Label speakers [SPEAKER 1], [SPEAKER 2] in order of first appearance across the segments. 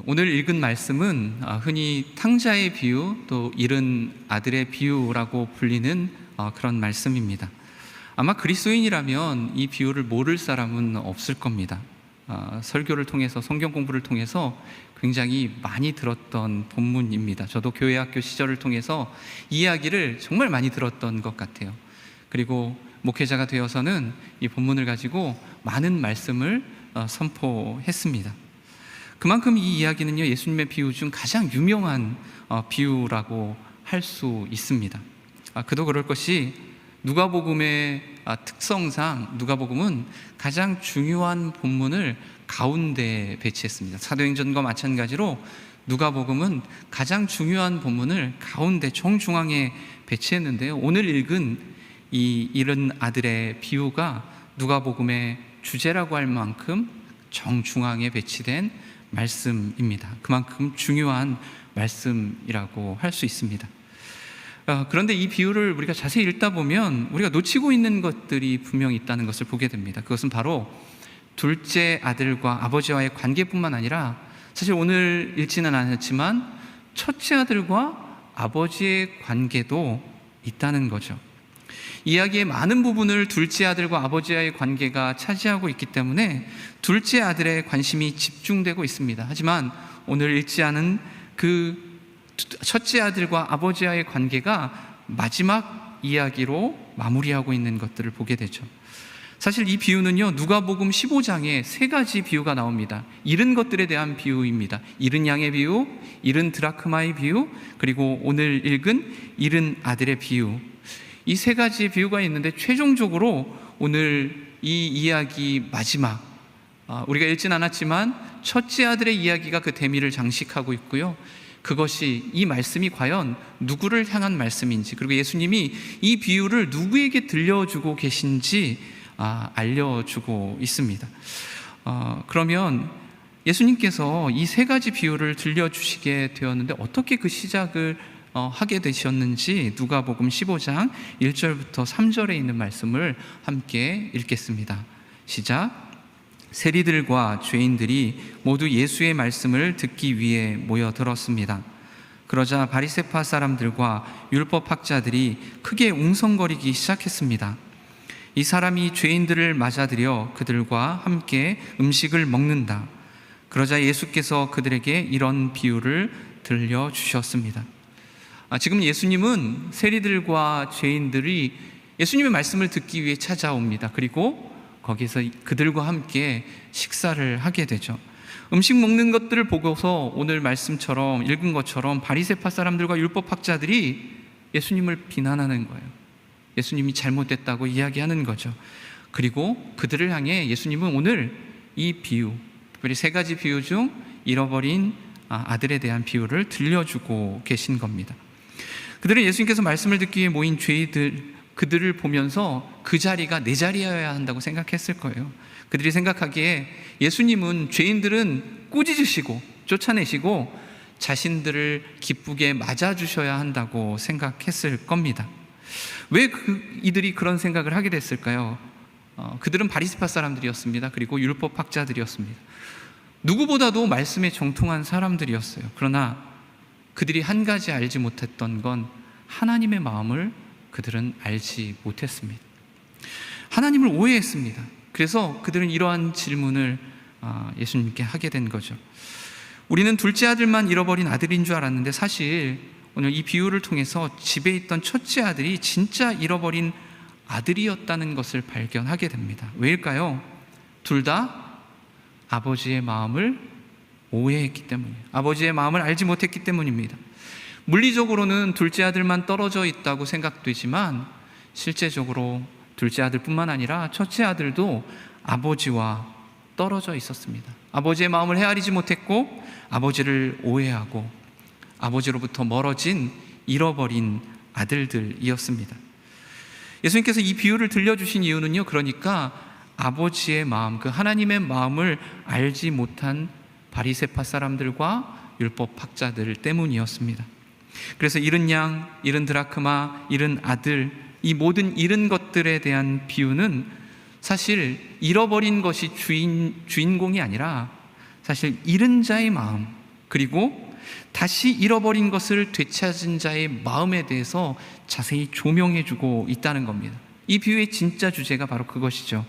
[SPEAKER 1] 오늘 읽은 말씀은 흔히 탕자의 비유, 또 잃은 아들의 비유라고 불리는 그런 말씀입니다. 아마 그리스도인이라면 이 비유를 모를 사람은 없을 겁니다. 설교를 통해서, 성경 공부를 통해서 굉장히 많이 들었던 본문입니다. 저도 교회 학교 시절을 통해서 이 이야기를 정말 많이 들었던 것 같아요. 그리고 목회자가 되어서는 이 본문을 가지고 많은 말씀을 선포했습니다. 그만큼 이 이야기는요, 예수님의 비유 중 가장 유명한 비유라고 할 수 있습니다. 그도 그럴 것이 누가복음의 특성상 누가복음은 가장 중요한 본문을 가운데 배치했습니다. 사도행전과 마찬가지로 누가복음은 가장 중요한 본문을 가운데 정중앙에 배치했는데요, 오늘 읽은 이 잃은 아들의 비유가 누가복음의 주제라고 할 만큼 정중앙에 배치된 말씀입니다. 그만큼 중요한 말씀이라고 할 수 있습니다. 그런데 이 비유를 우리가 자세히 읽다 보면 우리가 놓치고 있는 것들이 분명히 있다는 것을 보게 됩니다. 그것은 바로 둘째 아들과 아버지와의 관계뿐만 아니라, 사실 오늘 읽지는 않았지만 첫째 아들과 아버지의 관계도 있다는 거죠. 이야기의 많은 부분을 둘째 아들과 아버지와의 관계가 차지하고 있기 때문에 둘째 아들의 관심이 집중되고 있습니다. 하지만 오늘 읽지 않은 그 첫째 아들과 아버지와의 관계가 마지막 이야기로 마무리하고 있는 것들을 보게 되죠. 사실 이 비유는요, 누가복음 15장에 세 가지 비유가 나옵니다. 잃은 것들에 대한 비유입니다. 잃은 양의 비유, 잃은 드라크마의 비유, 그리고 오늘 읽은 잃은 아들의 비유. 이 세 가지 비유가 있는데 최종적으로 오늘 이 이야기 마지막, 우리가 읽진 않았지만 첫째 아들의 이야기가 그 대미를 장식하고 있고요, 그것이, 이 말씀이 과연 누구를 향한 말씀인지, 그리고 예수님이 이 비유를 누구에게 들려주고 계신지 알려주고 있습니다. 그러면 예수님께서 이 세 가지 비유를 들려주시게 되었는데 어떻게 그 시작을 하게 되셨는지 누가복음 15장 1절부터 3절에 있는 말씀을 함께 읽겠습니다. 시작. 세리들과 죄인들이 모두 예수의 말씀을 듣기 위해 모여들었습니다. 그러자 바리새파 사람들과 율법학자들이 크게 웅성거리기 시작했습니다. 이 사람이 죄인들을 맞아들여 그들과 함께 음식을 먹는다. 그러자 예수께서 그들에게 이런 비유를 들려주셨습니다. 지금 예수님은 세리들과 죄인들이 예수님의 말씀을 듣기 위해 찾아옵니다. 그리고 거기서 그들과 함께 식사를 하게 되죠. 음식 먹는 것들을 보고서 오늘 말씀처럼 읽은 것처럼 바리새파 사람들과 율법학자들이 예수님을 비난하는 거예요. 예수님이 잘못됐다고 이야기하는 거죠. 그리고 그들을 향해 예수님은 오늘 이 비유, 특별히 세 가지 비유 중 잃어버린 아들에 대한 비유를 들려주고 계신 겁니다. 그들은 예수님께서 말씀을 듣기 위해 모인 죄인들, 그들을 보면서 그 자리가 내 자리여야 한다고 생각했을 거예요. 그들이 생각하기에 예수님은 죄인들은 꾸짖으시고 쫓아내시고 자신들을 기쁘게 맞아주셔야 한다고 생각했을 겁니다. 왜 이들이 그런 생각을 하게 됐을까요? 그들은 바리새파 사람들이었습니다. 그리고 율법학자들이었습니다. 누구보다도 말씀에 정통한 사람들이었어요. 그러나 그들이 한 가지 알지 못했던 건 하나님의 마음을 그들은 알지 못했습니다. 하나님을 오해했습니다. 그래서 그들은 이러한 질문을 예수님께 하게 된 거죠. 우리는 둘째 아들만 잃어버린 아들인 줄 알았는데 사실 오늘 이 비유를 통해서 집에 있던 첫째 아들이 진짜 잃어버린 아들이었다는 것을 발견하게 됩니다. 왜일까요? 둘 다 아버지의 마음을 오해했기 때문이에요. 아버지의 마음을 알지 못했기 때문입니다. 물리적으로는 둘째 아들만 떨어져 있다고 생각되지만 실제적으로 둘째 아들뿐만 아니라 첫째 아들도 아버지와 떨어져 있었습니다. 아버지의 마음을 헤아리지 못했고 아버지를 오해하고 아버지로부터 멀어진 잃어버린 아들들이었습니다. 예수님께서 이 비유를 들려주신 이유는요, 그러니까 아버지의 마음, 그 하나님의 마음을 알지 못한 바리새파 사람들과 율법학자들 때문이었습니다. 그래서 잃은 양, 잃은 드라크마, 잃은 아들, 이 모든 잃은 것들에 대한 비유는 사실 잃어버린 것이 주인공이 아니라 사실 잃은 자의 마음, 그리고 다시 잃어버린 것을 되찾은 자의 마음에 대해서 자세히 조명해주고 있다는 겁니다. 이 비유의 진짜 주제가 바로 그것이죠.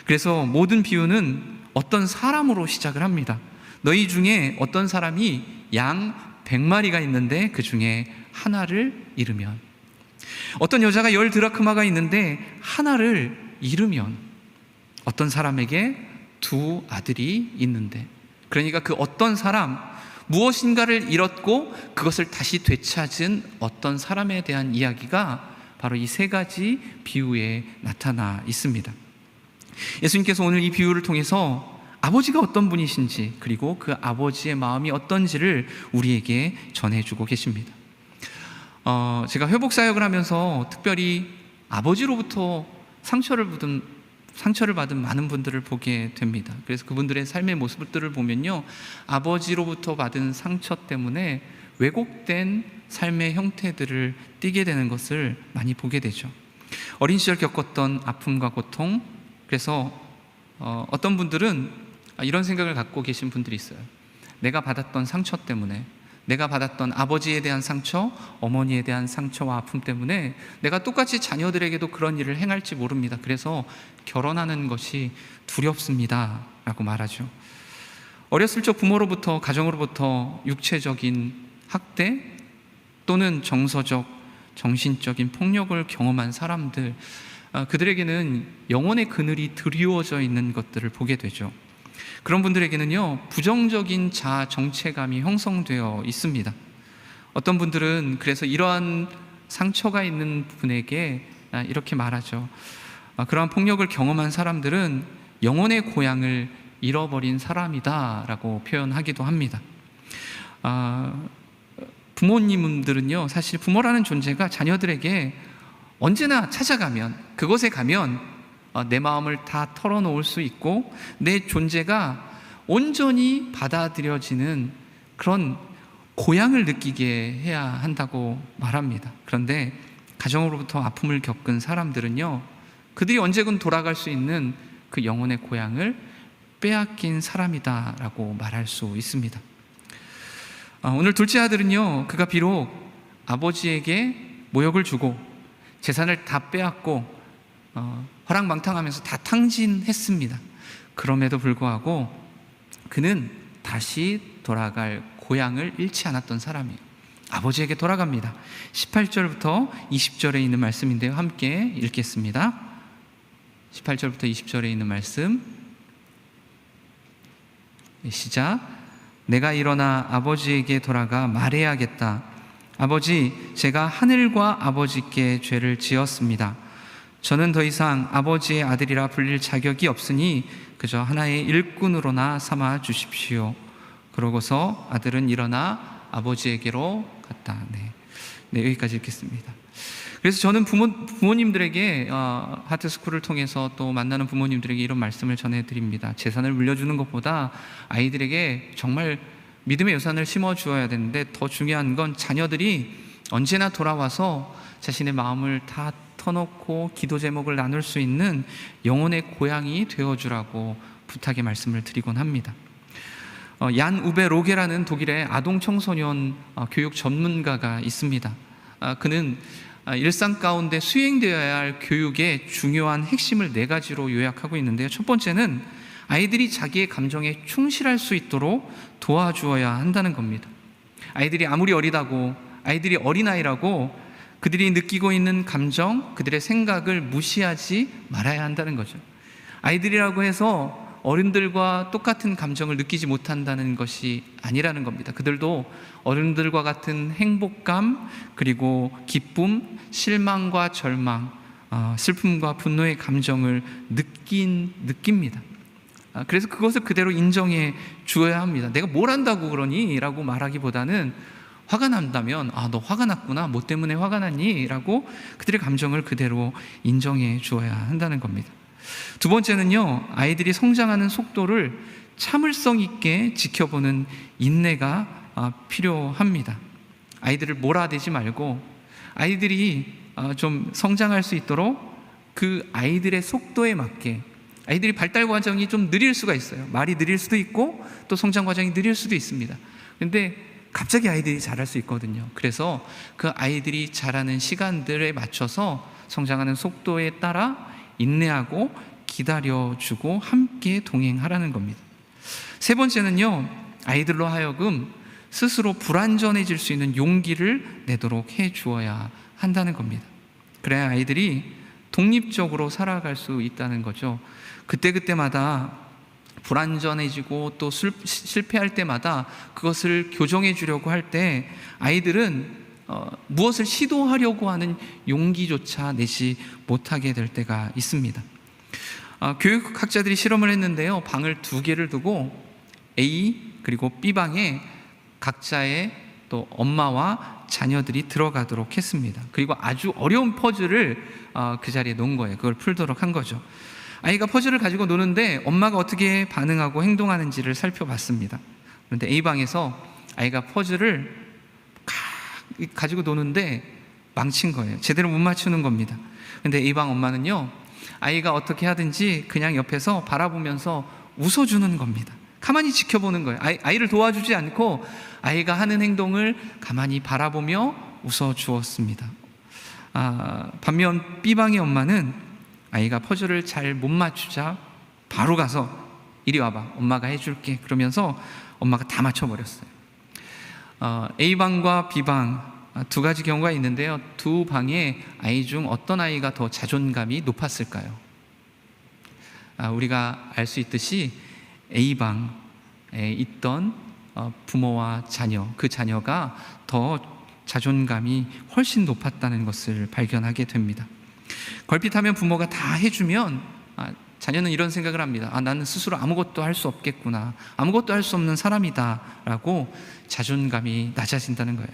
[SPEAKER 1] 그래서 모든 비유는 어떤 사람으로 시작을 합니다. 너희 중에 어떤 사람이 양 100마리가 있는데 그 중에 하나를 잃으면, 어떤 여자가 10드라크마가 있는데 하나를 잃으면, 어떤 사람에게 2 아들이 있는데, 그러니까 그 어떤 사람, 무엇인가를 잃었고 그것을 다시 되찾은 어떤 사람에 대한 이야기가 바로 이 3가지 비유에 나타나 있습니다. 예수님께서 오늘 이 비유를 통해서 아버지가 어떤 분이신지, 그리고 그 아버지의 마음이 어떤지를 우리에게 전해주고 계십니다. 제가 회복사역을 하면서 특별히 아버지로부터 상처를 받은 많은 분들을 보게 됩니다. 그래서 그분들의 삶의 모습들을 보면요, 아버지로부터 받은 상처 때문에 왜곡된 삶의 형태들을 띠게 되는 것을 많이 보게 되죠. 어린 시절 겪었던 아픔과 고통, 그래서 어떤 분들은 이런 생각을 갖고 계신 분들이 있어요. 내가 받았던 상처 때문에, 내가 받았던 아버지에 대한 상처, 어머니에 대한 상처와 아픔 때문에 내가 똑같이 자녀들에게도 그런 일을 행할지 모릅니다. 그래서 결혼하는 것이 두렵습니다 라고 말하죠. 어렸을 적 부모로부터, 가정으로부터 육체적인 학대 또는 정서적, 정신적인 폭력을 경험한 사람들, 그들에게는 영혼의 그늘이 드리워져 있는 것들을 보게 되죠. 그런 분들에게는요, 부정적인 자아 정체감이 형성되어 있습니다. 어떤 분들은 그래서 이러한 상처가 있는 분에게 이렇게 말하죠. 그러한 폭력을 경험한 사람들은 영혼의 고향을 잃어버린 사람이다 라고 표현하기도 합니다. 부모님들은요, 사실 부모라는 존재가 자녀들에게 언제나 찾아가면, 그곳에 가면 내 마음을 다 털어놓을 수 있고 내 존재가 온전히 받아들여지는 그런 고향을 느끼게 해야 한다고 말합니다. 그런데 가정으로부터 아픔을 겪은 사람들은요, 그들이 언제든 돌아갈 수 있는 그 영혼의 고향을 빼앗긴 사람이다 라고 말할 수 있습니다. 오늘 둘째 아들은요, 그가 비록 아버지에게 모욕을 주고 재산을 다 빼앗고 허랑방탕하면서 다 탕진했습니다. 그럼에도 불구하고 그는 다시 돌아갈 고향을 잃지 않았던 사람이에요. 아버지에게 돌아갑니다. 18절부터 20절에 있는 말씀인데요, 함께 읽겠습니다. 18절부터 20절에 있는 말씀, 시작. 내가 일어나 아버지에게 돌아가 말해야겠다. 아버지, 제가 하늘과 아버지께 죄를 지었습니다. 저는 더 이상 아버지의 아들이라 불릴 자격이 없으니 그저 하나의 일꾼으로나 삼아 주십시오. 그러고서 아들은 일어나 아버지에게로 갔다. 네, 여기까지 읽겠습니다. 그래서 저는 부모님들에게 하트스쿨을 통해서 또 만나는 부모님들에게 이런 말씀을 전해드립니다. 재산을 물려주는 것보다 아이들에게 정말 믿음의 유산을 심어주어야 되는데, 더 중요한 건 자녀들이 언제나 돌아와서 자신의 마음을 다 터놓고 기도 제목을 나눌 수 있는 영혼의 고향이 되어주라고 부탁의 말씀을 드리곤 합니다. 얀 우베 로게라는 독일의 아동 청소년 교육 전문가가 있습니다. 그는 일상 가운데 수행되어야 할 교육의 중요한 핵심을 4가지로 요약하고 있는데요, 첫 번째는 아이들이 자기의 감정에 충실할 수 있도록 도와주어야 한다는 겁니다. 아이들이 아무리 어리다고, 아이들이 어린아이라고 그들이 느끼고 있는 감정, 그들의 생각을 무시하지 말아야 한다는 거죠. 아이들이라고 해서 어른들과 똑같은 감정을 느끼지 못한다는 것이 아니라는 겁니다. 그들도 어른들과 같은 행복감, 그리고 기쁨, 실망과 절망, 슬픔과 분노의 감정을 느낍니다. 그래서 그것을 그대로 인정해 주어야 합니다. 내가 뭘 한다고 그러니? 라고 말하기보다는 화가 난다면 너 화가 났구나, 뭐 때문에 화가 났니? 라고 그들의 감정을 그대로 인정해 주어야 한다는 겁니다. 두 번째는요, 아이들이 성장하는 속도를 참을성 있게 지켜보는 인내가 필요합니다. 아이들을 몰아대지 말고 아이들이 좀 성장할 수 있도록 그 아이들의 속도에 맞게, 아이들이 발달 과정이 좀 느릴 수가 있어요. 말이 느릴 수도 있고 또 성장 과정이 느릴 수도 있습니다. 근데 갑자기 아이들이 자랄 수 있거든요. 그래서 그 아이들이 자라는 시간들에 맞춰서 성장하는 속도에 따라 인내하고 기다려주고 함께 동행하라는 겁니다. 세 번째는요, 아이들로 하여금 스스로 불완전해질 수 있는 용기를 내도록 해 주어야 한다는 겁니다. 그래야 아이들이 독립적으로 살아갈 수 있다는 거죠. 그때그때마다 불완전해지고 또 실패할 때마다 그것을 교정해 주려고 할 때 아이들은 무엇을 시도하려고 하는 용기조차 내지 못하게 될 때가 있습니다. 교육학자들이 실험을 했는데요, 방을 두 개를 두고 A 그리고 B방에 각자의 또 엄마와 자녀들이 들어가도록 했습니다. 그리고 아주 어려운 퍼즐을 그 자리에 놓은 거예요. 그걸 풀도록 한 거죠. 아이가 퍼즐을 가지고 노는데 엄마가 어떻게 반응하고 행동하는지를 살펴봤습니다. 그런데 A방에서 아이가 퍼즐을 가지고 노는데 망친 거예요. 제대로 못 맞추는 겁니다. 그런데 A방 엄마는요, 아이가 어떻게 하든지 그냥 옆에서 바라보면서 웃어주는 겁니다. 가만히 지켜보는 거예요. 아이를 도와주지 않고 아이가 하는 행동을 가만히 바라보며 웃어주었습니다. 반면 B방의 엄마는 아이가 퍼즐을 잘 못 맞추자 바로 가서 이리 와봐, 엄마가 해줄게, 그러면서 엄마가 다 맞춰버렸어요. A방과 B방 두 가지 경우가 있는데요, 두 방의 아이 중 어떤 아이가 더 자존감이 높았을까요? 우리가 알 수 있듯이 A방에 있던 부모와 자녀, 그 자녀가 더 자존감이 훨씬 높았다는 것을 발견하게 됩니다. 걸핏하면 부모가 다 해주면 자녀는 이런 생각을 합니다. 나는 스스로 아무것도 할 수 없겠구나, 아무것도 할 수 없는 사람이다 라고 자존감이 낮아진다는 거예요.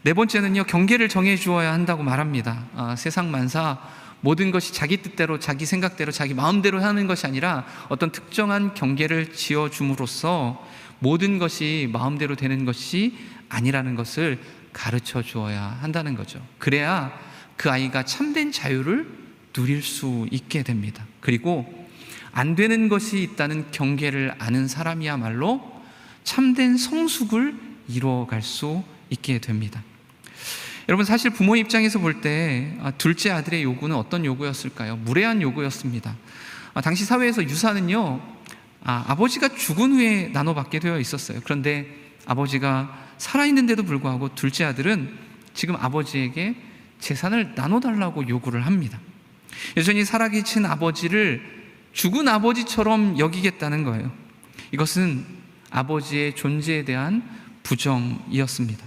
[SPEAKER 1] 네 번째는요, 경계를 정해 주어야 한다고 말합니다. 세상 만사 모든 것이 자기 뜻대로, 자기 생각대로, 자기 마음대로 하는 것이 아니라 어떤 특정한 경계를 지어줌으로써 모든 것이 마음대로 되는 것이 아니라는 것을 가르쳐 주어야 한다는 거죠. 그래야 그 아이가 참된 자유를 누릴 수 있게 됩니다. 그리고 안 되는 것이 있다는 경계를 아는 사람이야말로 참된 성숙을 이루어갈 수 있게 됩니다. 여러분, 사실 부모 입장에서 볼 때 둘째 아들의 요구는 어떤 요구였을까요? 무례한 요구였습니다. 당시 사회에서 유산은요, 아버지가 죽은 후에 나눠받게 되어 있었어요. 그런데 아버지가 살아있는데도 불구하고 둘째 아들은 지금 아버지에게 재산을 나눠달라고 요구를 합니다. 여전히 살아계신 아버지를 죽은 아버지처럼 여기겠다는 거예요. 이것은 아버지의 존재에 대한 부정이었습니다.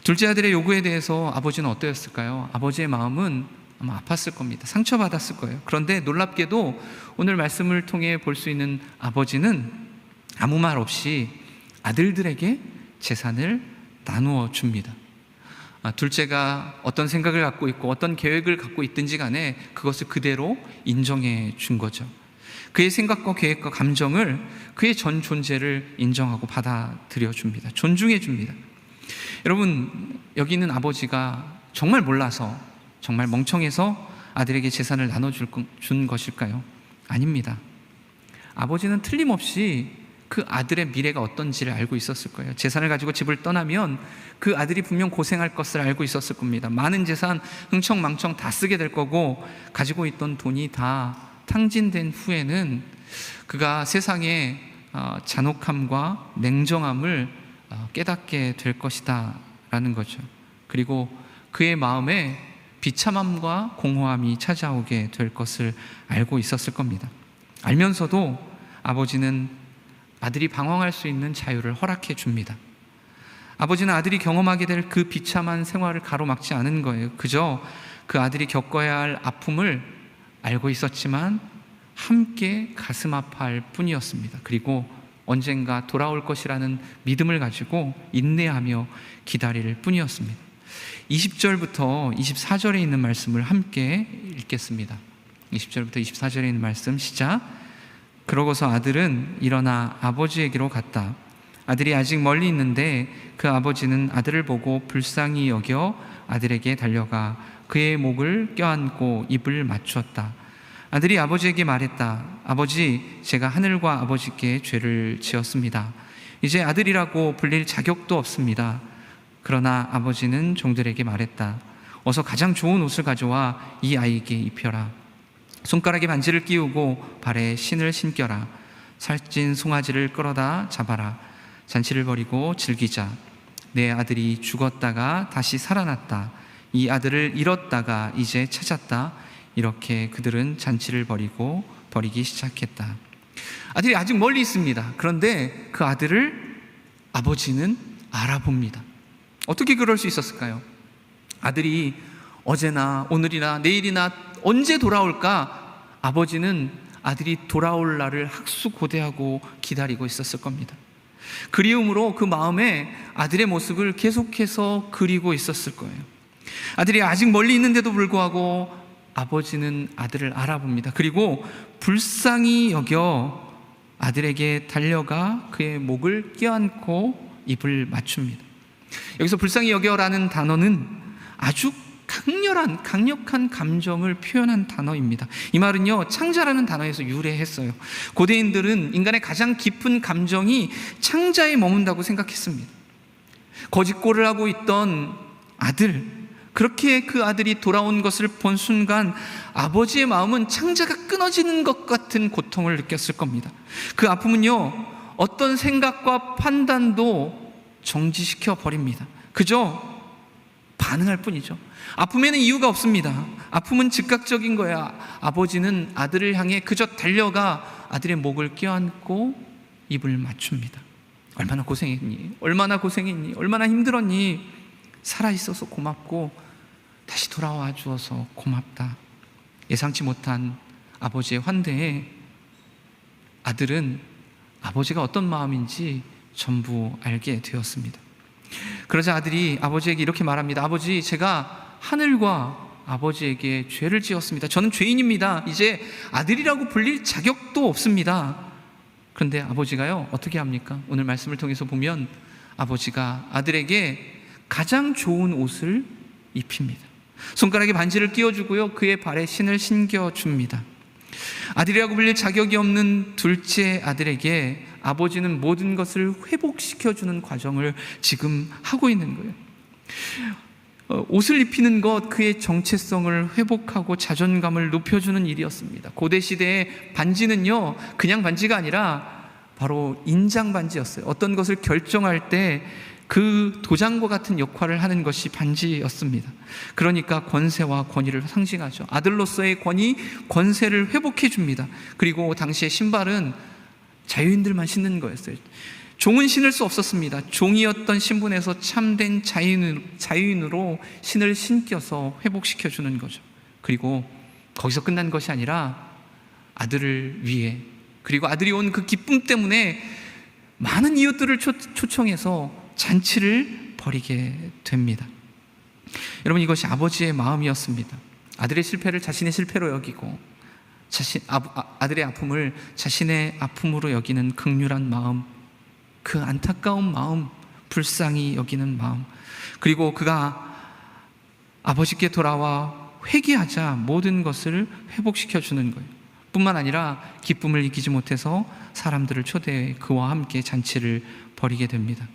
[SPEAKER 1] 둘째 아들의 요구에 대해서 아버지는 어떠했을까요? 아버지의 마음은 아마 아팠을 겁니다. 상처받았을 거예요. 그런데 놀랍게도 오늘 말씀을 통해 볼 수 있는 아버지는 아무 말 없이 아들들에게 재산을 나누어 줍니다. 둘째가 어떤 생각을 갖고 있고 어떤 계획을 갖고 있든지 간에 그것을 그대로 인정해 준 거죠. 그의 생각과 계획과 감정을, 그의 전 존재를 인정하고 받아들여 줍니다. 존중해 줍니다. 여러분, 여기 있는 아버지가 정말 몰라서, 정말 멍청해서 아들에게 재산을 나눠준 것일까요? 아닙니다. 아버지는 틀림없이 그 아들의 미래가 어떤지를 알고 있었을 거예요. 재산을 가지고 집을 떠나면 그 아들이 분명 고생할 것을 알고 있었을 겁니다. 많은 재산 흥청망청 다 쓰게 될 거고, 가지고 있던 돈이 다 탕진된 후에는 그가 세상의 잔혹함과 냉정함을 깨닫게 될 것이다 라는 거죠. 그리고 그의 마음에 비참함과 공허함이 찾아오게 될 것을 알고 있었을 겁니다. 알면서도 아버지는 아들이 방황할 수 있는 자유를 허락해 줍니다. 아버지는 아들이 경험하게 될 그 비참한 생활을 가로막지 않은 거예요. 그저 그 아들이 겪어야 할 아픔을 알고 있었지만 함께 가슴 아파할 뿐이었습니다. 그리고 언젠가 돌아올 것이라는 믿음을 가지고 인내하며 기다릴 뿐이었습니다. 20절부터 24절에 있는 말씀을 함께 읽겠습니다. 20절부터 24절에 있는 말씀 시작. 그러고서 아들은 일어나 아버지에게로 갔다. 아들이 아직 멀리 있는데 그 아버지는 아들을 보고 불쌍히 여겨 아들에게 달려가 그의 목을 껴안고 입을 맞추었다. 아들이 아버지에게 말했다. 아버지, 제가 하늘과 아버지께 죄를 지었습니다. 이제 아들이라고 불릴 자격도 없습니다. 그러나 아버지는 종들에게 말했다. 어서 가장 좋은 옷을 가져와 이 아이에게 입혀라. 손가락에 반지를 끼우고 발에 신을 신겨라. 살찐 송아지를 끌어다 잡아라. 잔치를 벌이고 즐기자. 내 아들이 죽었다가 다시 살아났다. 이 아들을 잃었다가 이제 찾았다. 이렇게 그들은 잔치를 벌이기 시작했다. 아들이 아직 멀리 있습니다. 그런데 그 아들을 아버지는 알아봅니다. 어떻게 그럴 수 있었을까요? 아들이 어제나 오늘이나 내일이나 언제 돌아올까? 아버지는 아들이 돌아올 날을 학수고대하고 기다리고 있었을 겁니다. 그리움으로 그 마음에 아들의 모습을 계속해서 그리고 있었을 거예요. 아들이 아직 멀리 있는데도 불구하고 아버지는 아들을 알아봅니다. 그리고 불쌍히 여겨 아들에게 달려가 그의 목을 껴안고 입을 맞춥니다. 여기서 불쌍히 여겨라는 단어는 아주 강력한 감정을 표현한 단어입니다. 이 말은요, 창자라는 단어에서 유래했어요. 고대인들은 인간의 가장 깊은 감정이 창자에 머문다고 생각했습니다. 거짓골을 하고 있던 아들, 그렇게 그 아들이 돌아온 것을 본 순간 아버지의 마음은 창자가 끊어지는 것 같은 고통을 느꼈을 겁니다. 그 아픔은요, 어떤 생각과 판단도 정지시켜 버립니다. 그저 반응할 뿐이죠. 아픔에는 이유가 없습니다. 아픔은 즉각적인 거야. 아버지는 아들을 향해 그저 달려가 아들의 목을 껴안고 입을 맞춥니다. 얼마나 고생했니? 얼마나 고생했니? 얼마나 힘들었니? 살아있어서 고맙고 다시 돌아와 주어서 고맙다. 예상치 못한 아버지의 환대에 아들은 아버지가 어떤 마음인지 전부 알게 되었습니다. 그러자 아들이 아버지에게 이렇게 말합니다. 아버지, 제가 하늘과 아버지에게 죄를 지었습니다. 저는 죄인입니다. 이제 아들이라고 불릴 자격도 없습니다. 그런데 아버지가요, 어떻게 합니까? 오늘 말씀을 통해서 보면 아버지가 아들에게 가장 좋은 옷을 입힙니다. 손가락에 반지를 끼워주고요, 그의 발에 신을 신겨줍니다. 아들이라고 불릴 자격이 없는 둘째 아들에게 아버지는 모든 것을 회복시켜주는 과정을 지금 하고 있는 거예요. 옷을 입히는 것, 그의 정체성을 회복하고 자존감을 높여주는 일이었습니다. 고대 시대의 반지는요, 그냥 반지가 아니라 바로 인장 반지였어요. 어떤 것을 결정할 때 그 도장과 같은 역할을 하는 것이 반지였습니다. 그러니까 권세와 권위를 상징하죠. 아들로서의 권위, 권세를 회복해 줍니다. 그리고 당시의 신발은 자유인들만 신는 거였어요. 종은 신을 수 없었습니다. 종이었던 신분에서 참된 자유인으로 신을 신겨서 회복시켜 주는 거죠. 그리고 거기서 끝난 것이 아니라 아들을 위해, 그리고 아들이 온 그 기쁨 때문에 많은 이웃들을 초청해서 잔치를 벌이게 됩니다. 여러분, 이것이 아버지의 마음이었습니다. 아들의 실패를 자신의 실패로 여기고 아들의 아픔을 자신의 아픔으로 여기는 긍휼한 마음, 그 안타까운 마음, 불쌍히 여기는 마음, 그리고 그가 아버지께 돌아와 회개하자 모든 것을 회복시켜 주는 거예요. 뿐만 아니라 기쁨을 이기지 못해서 사람들을 초대해 그와 함께 잔치를 벌이게 됩니다.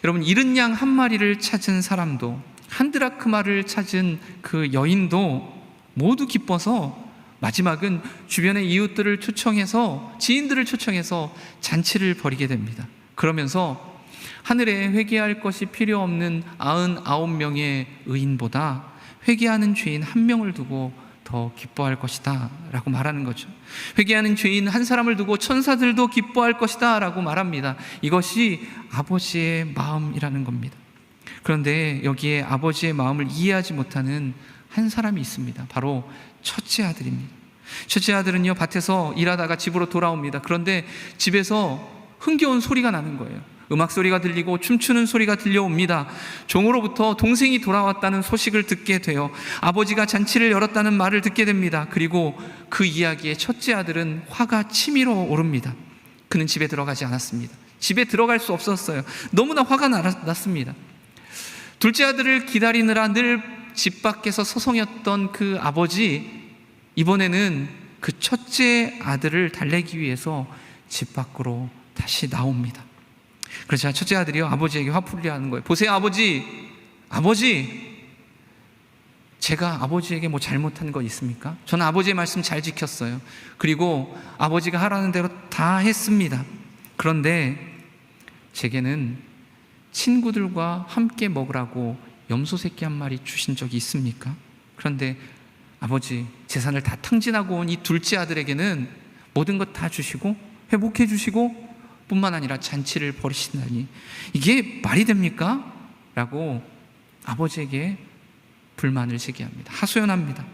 [SPEAKER 1] 여러분, 잃은 양 한 마리를 찾은 사람도, 한 드라크마를 찾은 그 여인도 모두 기뻐서 마지막은 주변의 이웃들을 초청해서, 지인들을 초청해서 잔치를 벌이게 됩니다. 그러면서 하늘에 회개할 것이 필요 없는 99명의 의인보다 회개하는 죄인 한 명을 두고 더 기뻐할 것이다 라고 말하는 거죠. 회개하는 죄인 한 사람을 두고 천사들도 기뻐할 것이다 라고 말합니다. 이것이 아버지의 마음이라는 겁니다. 그런데 여기에 아버지의 마음을 이해하지 못하는 한 사람이 있습니다. 바로 첫째 아들입니다. 첫째 아들은요, 밭에서 일하다가 집으로 돌아옵니다. 그런데 집에서 흥겨운 소리가 나는 거예요. 음악 소리가 들리고 춤추는 소리가 들려옵니다. 종으로부터 동생이 돌아왔다는 소식을 듣게 돼요. 아버지가 잔치를 열었다는 말을 듣게 됩니다. 그리고 그 이야기에 첫째 아들은 화가 치밀어 오릅니다. 그는 집에 들어가지 않았습니다. 집에 들어갈 수 없었어요. 너무나 화가 났습니다. 둘째 아들을 기다리느라 늘 집 밖에서 서성였던 그 아버지, 이번에는 그 첫째 아들을 달래기 위해서 집 밖으로 다시 나옵니다. 그러자 첫째 아들이요, 아버지에게 화풀이를 하는 거예요. 보세요, 아버지, 제가 아버지에게 뭐 잘못한 거 있습니까? 저는 아버지의 말씀 잘 지켰어요. 그리고 아버지가 하라는 대로 다 했습니다. 그런데 제게는 친구들과 함께 먹으라고 염소 새끼 한 마리 주신 적이 있습니까? 그런데 아버지, 재산을 다 탕진하고 온 이 둘째 아들에게는 모든 것 다 주시고 회복해 주시고 뿐만 아니라 잔치를 벌이신다니 이게 말이 됩니까? 라고 아버지에게 불만을 제기합니다. 하소연합니다.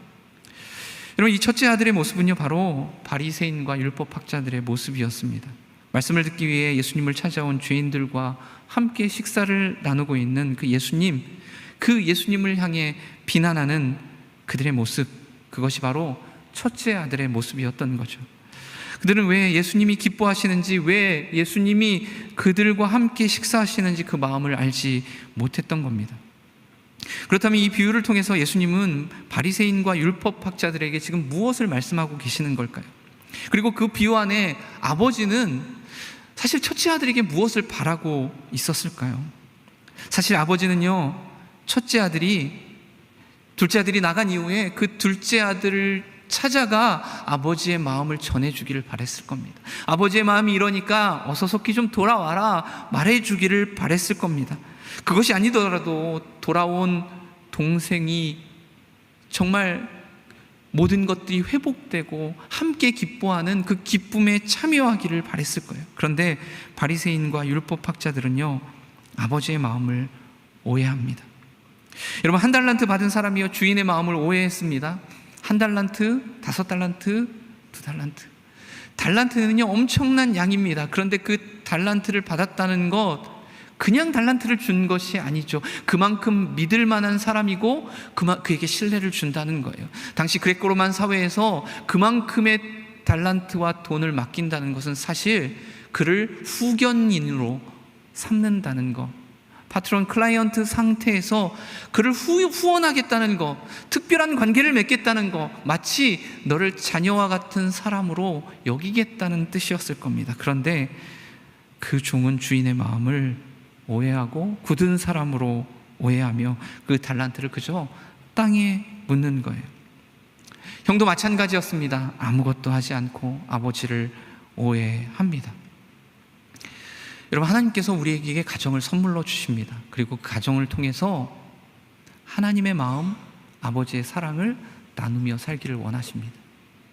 [SPEAKER 1] 여러분, 이 첫째 아들의 모습은요, 바로 바리새인과 율법학자들의 모습이었습니다. 말씀을 듣기 위해 예수님을 찾아온 죄인들과 함께 식사를 나누고 있는 그 예수님을 향해 비난하는 그들의 모습, 그것이 바로 첫째 아들의 모습이었던 거죠. 그들은 왜 예수님이 기뻐하시는지, 왜 예수님이 그들과 함께 식사하시는지 그 마음을 알지 못했던 겁니다. 그렇다면 이 비유를 통해서 예수님은 바리새인과 율법학자들에게 지금 무엇을 말씀하고 계시는 걸까요? 그리고 그 비유 안에 아버지는 사실 첫째 아들에게 무엇을 바라고 있었을까요? 사실 아버지는요, 둘째 아들이 나간 이후에 그 둘째 아들을 찾아가 아버지의 마음을 전해주기를 바랬을 겁니다. 아버지의 마음이 이러니까 어서 속히 좀 돌아와라 말해주기를 바랬을 겁니다. 그것이 아니더라도 돌아온 동생이 정말 모든 것들이 회복되고 함께 기뻐하는 그 기쁨에 참여하기를 바랬을 거예요. 그런데 바리새인과 율법학자들은요, 아버지의 마음을 오해합니다. 여러분, 1달란트 받은 사람이요, 주인의 마음을 오해했습니다. 1달란트, 5달란트, 2달란트. 달란트는요, 엄청난 양입니다. 그런데 그 달란트를 받았다는 것, 그냥 달란트를 준 것이 아니죠. 그만큼 믿을 만한 사람이고 그에게 신뢰를 준다는 거예요. 당시 그레코로만 사회에서 그만큼의 달란트와 돈을 맡긴다는 것은 사실 그를 후견인으로 삼는다는 것, 파트론 클라이언트 상태에서 그를 후원하겠다는 것, 특별한 관계를 맺겠다는 것, 마치 너를 자녀와 같은 사람으로 여기겠다는 뜻이었을 겁니다. 그런데 그 종은 주인의 마음을 오해하고 굳은 사람으로 오해하며 그 달란트를 그저 땅에 묻는 거예요. 형도 마찬가지였습니다. 아무것도 하지 않고 아버지를 오해합니다. 여러분, 하나님께서 우리에게 가정을 선물로 주십니다. 그리고 그 가정을 통해서 하나님의 마음, 아버지의 사랑을 나누며 살기를 원하십니다.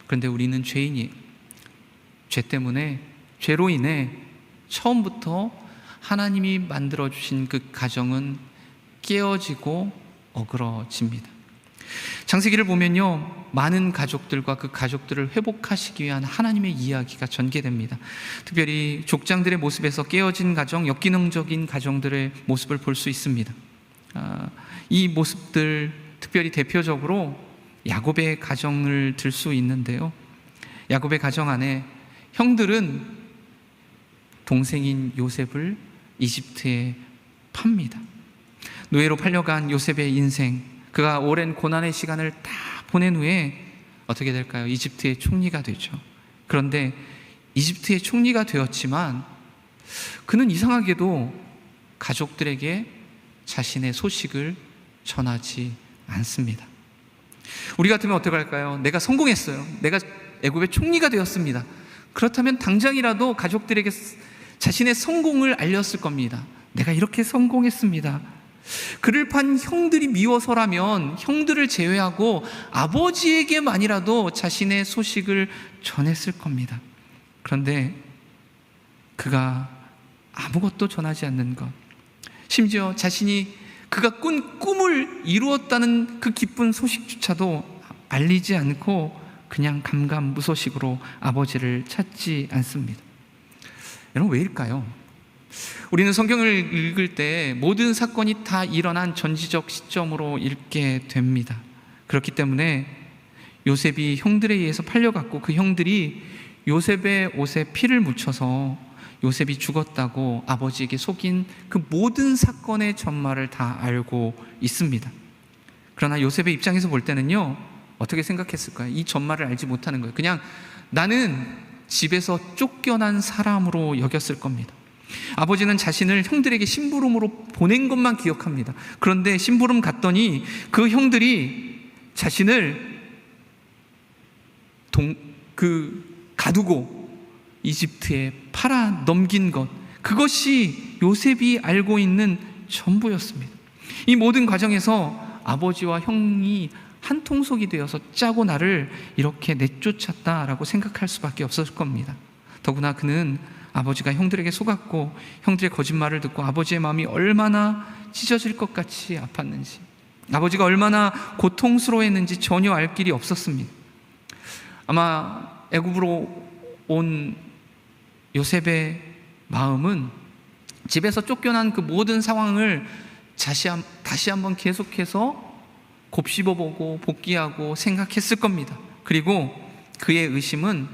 [SPEAKER 1] 그런데 우리는 죄인이에요. 죄 때문에, 죄로 인해 처음부터 하나님이 만들어주신 그 가정은 깨어지고 어그러집니다. 창세기를 보면요, 많은 가족들과 그 가족들을 회복하시기 위한 하나님의 이야기가 전개됩니다. 특별히 족장들의 모습에서 깨어진 가정, 역기능적인 가정들의 모습을 볼 수 있습니다. 이 모습들, 특별히 대표적으로 야곱의 가정을 들 수 있는데요, 야곱의 가정 안에 형들은 동생인 요셉을 이집트에 팝니다. 노예로 팔려간 요셉의 인생, 그가 오랜 고난의 시간을 다 보낸 후에 어떻게 될까요? 이집트의 총리가 되죠. 그런데 이집트의 총리가 되었지만 그는 이상하게도 가족들에게 자신의 소식을 전하지 않습니다. 우리 같으면 어떻게 할까요? 내가 성공했어요. 내가 애굽의 총리가 되었습니다. 그렇다면 당장이라도 가족들에게 자신의 성공을 알렸을 겁니다. 내가 이렇게 성공했습니다. 그를 판 형들이 미워서라면 형들을 제외하고 아버지에게만이라도 자신의 소식을 전했을 겁니다. 그런데 그가 아무것도 전하지 않는 것, 심지어 그가 꾼 꿈을 이루었다는 그 기쁜 소식조차도 알리지 않고 그냥 감감무소식으로 아버지를 찾지 않습니다. 여러분, 왜일까요? 우리는 성경을 읽을 때 모든 사건이 다 일어난 전지적 시점으로 읽게 됩니다. 그렇기 때문에 요셉이 형들에 의해서 팔려갔고 그 형들이 요셉의 옷에 피를 묻혀서 요셉이 죽었다고 아버지에게 속인 그 모든 사건의 전말을 다 알고 있습니다. 그러나 요셉의 입장에서 볼 때는요, 어떻게 생각했을까요? 이 전말을 알지 못하는 거예요. 그냥 나는 집에서 쫓겨난 사람으로 여겼을 겁니다. 아버지는 자신을 형들에게 심부름으로 보낸 것만 기억합니다. 그런데 심부름 갔더니 그 형들이 자신을 가두고 이집트에 팔아 넘긴 것, 그것이 요셉이 알고 있는 전부였습니다. 이 모든 과정에서 아버지와 형이 한 통속이 되어서 짜고 나를 이렇게 내쫓았다라고 생각할 수밖에 없었을 겁니다. 더구나 그는 아버지가 형들에게 속았고 형들의 거짓말을 듣고 아버지의 마음이 얼마나 찢어질 것 같이 아팠는지, 아버지가 얼마나 고통스러워했는지 전혀 알 길이 없었습니다. 아마 애굽으로 온 요셉의 마음은 집에서 쫓겨난 그 모든 상황을 다시 한번 계속해서 곱씹어보고 복귀하고 생각했을 겁니다. 그리고 그의 의심은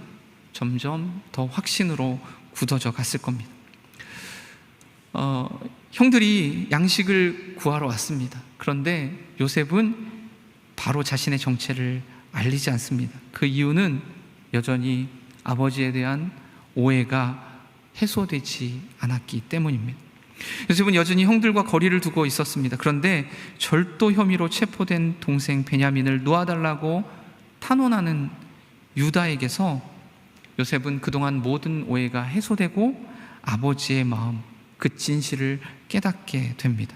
[SPEAKER 1] 점점 더 확신으로 굳어져 갔을 겁니다. 형들이 양식을 구하러 왔습니다. 그런데 요셉은 바로 자신의 정체를 알리지 않습니다. 그 이유는 여전히 아버지에 대한 오해가 해소되지 않았기 때문입니다. 요셉은 여전히 형들과 거리를 두고 있었습니다. 그런데 절도 혐의로 체포된 동생 베냐민을 놓아달라고 탄원하는 유다에게서 요셉은 그동안 모든 오해가 해소되고 아버지의 마음, 그 진실을 깨닫게 됩니다.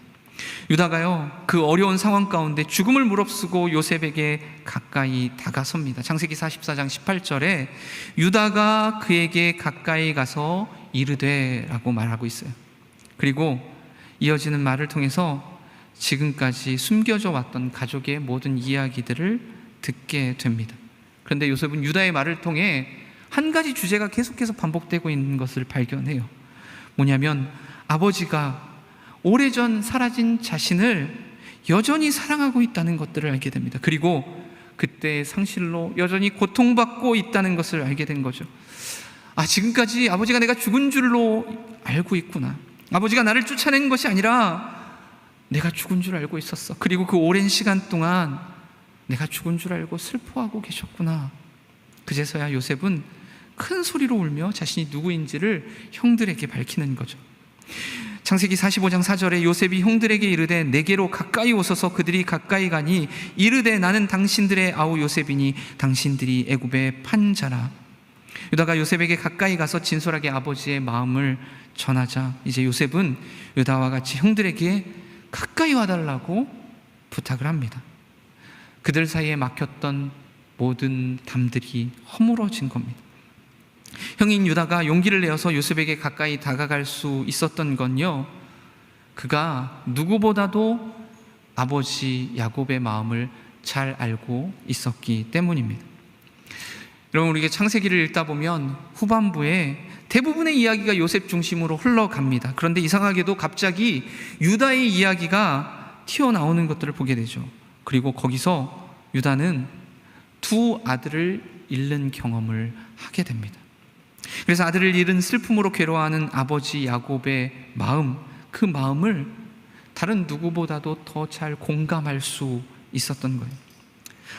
[SPEAKER 1] 유다가요, 그 어려운 상황 가운데 죽음을 무릅쓰고 요셉에게 가까이 다가섭니다. 창세기 44장 18절에 유다가 그에게 가까이 가서 이르되 라고 말하고 있어요. 그리고 이어지는 말을 통해서 지금까지 숨겨져 왔던 가족의 모든 이야기들을 듣게 됩니다. 그런데 요셉은 유다의 말을 통해 한 가지 주제가 계속해서 반복되고 있는 것을 발견해요. 뭐냐면 아버지가 오래전 사라진 자신을 여전히 사랑하고 있다는 것들을 알게 됩니다. 그리고 그때의 상실로 여전히 고통받고 있다는 것을 알게 된 거죠. 지금까지 아버지가 내가 죽은 줄로 알고 있구나. 아버지가 나를 쫓아낸 것이 아니라 내가 죽은 줄 알고 있었어. 그리고 그 오랜 시간 동안 내가 죽은 줄 알고 슬퍼하고 계셨구나. 그제서야 요셉은 큰 소리로 울며 자신이 누구인지를 형들에게 밝히는 거죠. 창세기 45장 4절에 요셉이 형들에게 이르되 내게로 가까이 오소서. 그들이 가까이 가니 이르되 나는 당신들의 아우 요셉이니 당신들이 애굽의 판자라. 유다가 요셉에게 가까이 가서 진솔하게 아버지의 마음을 전하자 이제 요셉은 유다와 같이 형들에게 가까이 와달라고 부탁을 합니다. 그들 사이에 막혔던 모든 담들이 허물어진 겁니다. 형인 유다가 용기를 내어서 요셉에게 가까이 다가갈 수 있었던 건요, 그가 누구보다도 아버지 야곱의 마음을 잘 알고 있었기 때문입니다. 여러분, 우리가 창세기를 읽다 보면 후반부에 대부분의 이야기가 요셉 중심으로 흘러갑니다. 그런데 이상하게도 갑자기 유다의 이야기가 튀어나오는 것들을 보게 되죠. 그리고 거기서 유다는 두 아들을 잃는 경험을 하게 됩니다. 그래서 아들을 잃은 슬픔으로 괴로워하는 아버지 야곱의 마음, 그 마음을 다른 누구보다도 더 잘 공감할 수 있었던 거예요.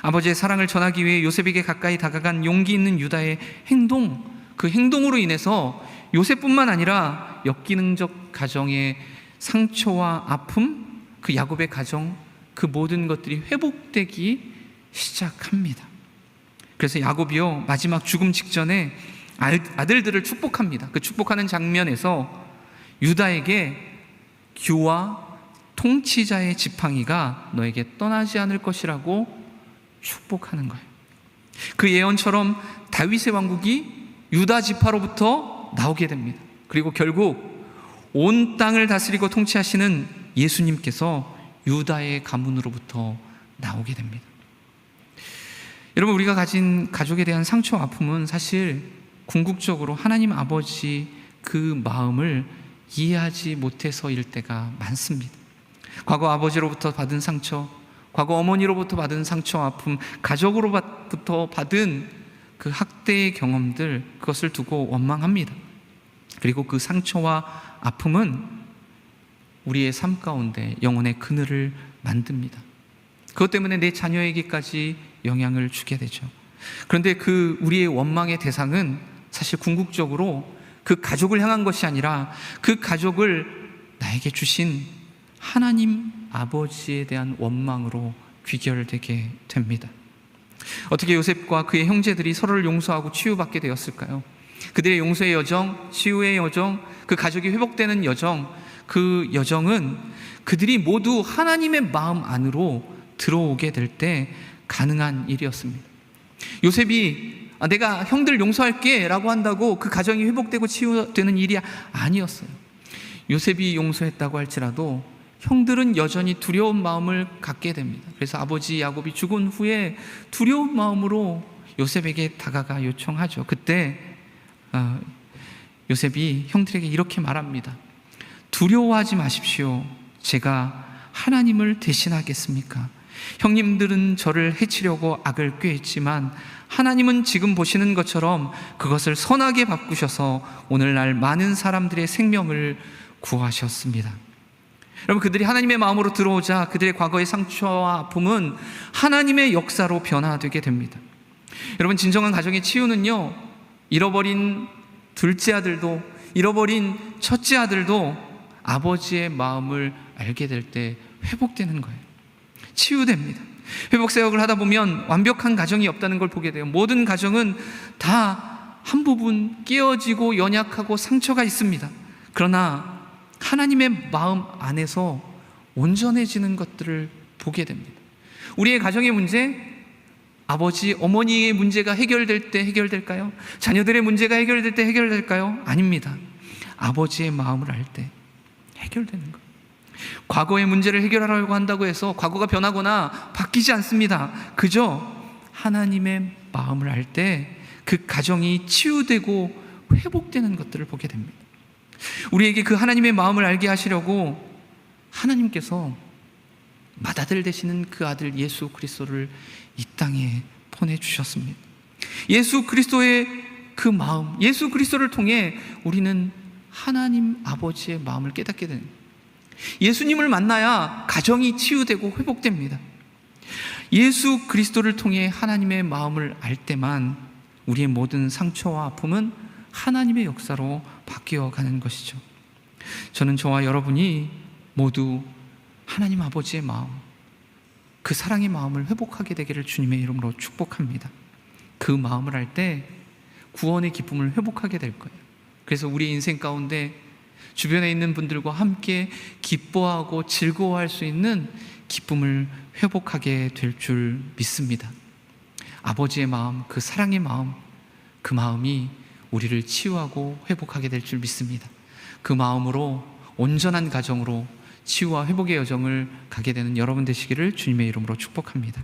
[SPEAKER 1] 아버지의 사랑을 전하기 위해 요셉에게 가까이 다가간 용기 있는 유다의 행동, 그 행동으로 인해서 요셉뿐만 아니라 역기능적 가정의 상처와 아픔, 그 야곱의 가정, 그 모든 것들이 회복되기 시작합니다. 그래서 야곱이요, 마지막 죽음 직전에 아들들을 축복합니다. 그 축복하는 장면에서 유다에게 규와 통치자의 지팡이가 너에게 떠나지 않을 것이라고 축복하는 거예요. 그 예언처럼 다윗의 왕국이 유다 지파로부터 나오게 됩니다. 그리고 결국 온 땅을 다스리고 통치하시는 예수님께서 유다의 가문으로부터 나오게 됩니다. 여러분, 우리가 가진 가족에 대한 상처와 아픔은 사실 궁극적으로 하나님 아버지 그 마음을 이해하지 못해서일 때가 많습니다. 과거 아버지로부터 받은 상처, 과거 어머니로부터 받은 상처와 아픔, 가족으로부터 받은 그 학대의 경험들, 그것을 두고 원망합니다. 그리고 그 상처와 아픔은 우리의 삶 가운데 영혼의 그늘을 만듭니다. 그것 때문에 내 자녀에게까지 영향을 주게 되죠. 그런데 그 우리의 원망의 대상은 사실 궁극적으로 그 가족을 향한 것이 아니라 그 가족을 나에게 주신 하나님 아버지에 대한 원망으로 귀결되게 됩니다. 어떻게 요셉과 그의 형제들이 서로를 용서하고 치유받게 되었을까요? 그들의 용서의 여정, 치유의 여정, 그 가족이 회복되는 여정, 그 여정은 그들이 모두 하나님의 마음 안으로 들어오게 될 때 가능한 일이었습니다. 요셉이 내가 형들 용서할게 라고 한다고 그 가정이 회복되고 치유되는 일이 아니었어요. 요셉이 용서했다고 할지라도 형들은 여전히 두려운 마음을 갖게 됩니다. 그래서 아버지 야곱이 죽은 후에 두려운 마음으로 요셉에게 다가가 요청하죠. 그때 요셉이 형들에게 이렇게 말합니다. 두려워하지 마십시오. 제가 하나님을 대신하겠습니까? 형님들은 저를 해치려고 악을 꾀했지만 하나님은 지금 보시는 것처럼 그것을 선하게 바꾸셔서 오늘날 많은 사람들의 생명을 구하셨습니다. 여러분, 그들이 하나님의 마음으로 들어오자 그들의 과거의 상처와 아픔은 하나님의 역사로 변화되게 됩니다. 여러분, 진정한 가정의 치유는요, 잃어버린 둘째 아들도 잃어버린 첫째 아들도 아버지의 마음을 알게 될 때 회복되는 거예요. 치유됩니다. 회복사역을 하다 보면 완벽한 가정이 없다는 걸 보게 돼요. 모든 가정은 다 한 부분 깨어지고 연약하고 상처가 있습니다. 그러나 하나님의 마음 안에서 온전해지는 것들을 보게 됩니다. 우리의 가정의 문제, 아버지, 어머니의 문제가 해결될 때 해결될까요? 자녀들의 문제가 해결될 때 해결될까요? 아닙니다. 아버지의 마음을 알 때 해결되는 거예요. 과거의 문제를 해결하려고 한다고 해서 과거가 변하거나 바뀌지 않습니다. 그저 하나님의 마음을 알 때 그 가정이 치유되고 회복되는 것들을 보게 됩니다. 우리에게 그 하나님의 마음을 알게 하시려고 하나님께서 맏아들 되시는 그 아들 예수 그리스도를 이 땅에 보내주셨습니다. 예수 그리스도의 그 마음, 예수 그리스도를 통해 우리는 하나님 아버지의 마음을 깨닫게 됩니다. 예수님을 만나야 가정이 치유되고 회복됩니다. 예수 그리스도를 통해 하나님의 마음을 알 때만 우리의 모든 상처와 아픔은 하나님의 역사로 바뀌어가는 것이죠. 저는 저와 여러분이 모두 하나님 아버지의 마음, 그 사랑의 마음을 회복하게 되기를 주님의 이름으로 축복합니다. 그 마음을 알 때 구원의 기쁨을 회복하게 될 거예요. 그래서 우리 인생 가운데 주변에 있는 분들과 함께 기뻐하고 즐거워할 수 있는 기쁨을 회복하게 될 줄 믿습니다. 아버지의 마음, 그 사랑의 마음, 그 마음이 우리를 치유하고 회복하게 될 줄 믿습니다. 그 마음으로 온전한 가정으로 치유와 회복의 여정을 가게 되는 여러분 되시기를 주님의 이름으로 축복합니다.